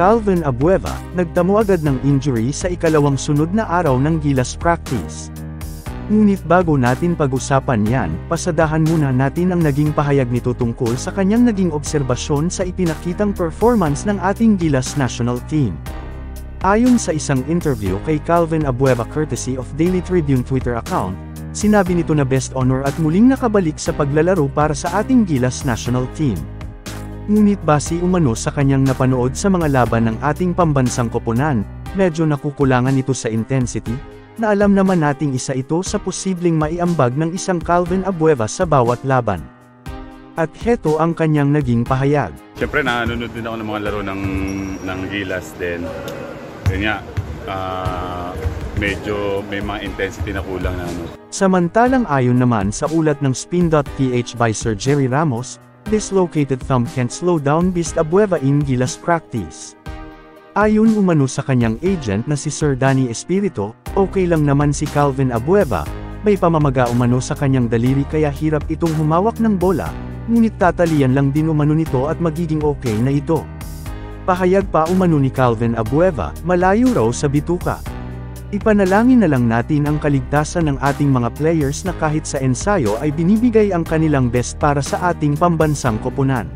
Calvin Abueva, nagtamo agad ng injury sa ikalawang sunod na araw ng Gilas practice. Ngunit bago natin pag-usapan yan, pasadahan muna natin ang naging pahayag nito tungkol sa kanyang naging obserbasyon sa ipinakitang performance ng ating Gilas national team. Ayon sa isang interview kay Calvin Abueva courtesy of Daily Tribune Twitter account, sinabi nito na best honor at muling nakabalik sa paglalaro para sa ating Gilas national team. Ngunit base umano sa kanyang napanood sa mga laban ng ating pambansang koponan, medyo nakukulangan ito sa intensity, na alam naman nating isa ito sa posibleng maiambag ng isang Calvin Abueva sa bawat laban. At heto ang kanyang naging pahayag. Siyempre nanonood din ako ng mga laro ng Gilas din. Kanya, medyo may mga intensity na kulang na ano. Samantalang ayon naman sa ulat ng Spin.ph by Sir Jerry Ramos, dislocated thumb can't slow down Beast Abueva in Gilas practice. Ayon umano sa kanyang agent na si Sir Danny Espirito, okay lang naman si Calvin Abueva, may pamamaga umano sa kanyang daliri kaya hirap itong humawak ng bola, ngunit tatalian lang din umano nito at magiging okay na ito. Pahayag pa umano ni Calvin Abueva, malayo raw sa bituka. Ipanalangin na lang natin ang kaligtasan ng ating mga players na kahit sa ensayo ay binibigay ang kanilang best para sa ating pambansang koponan.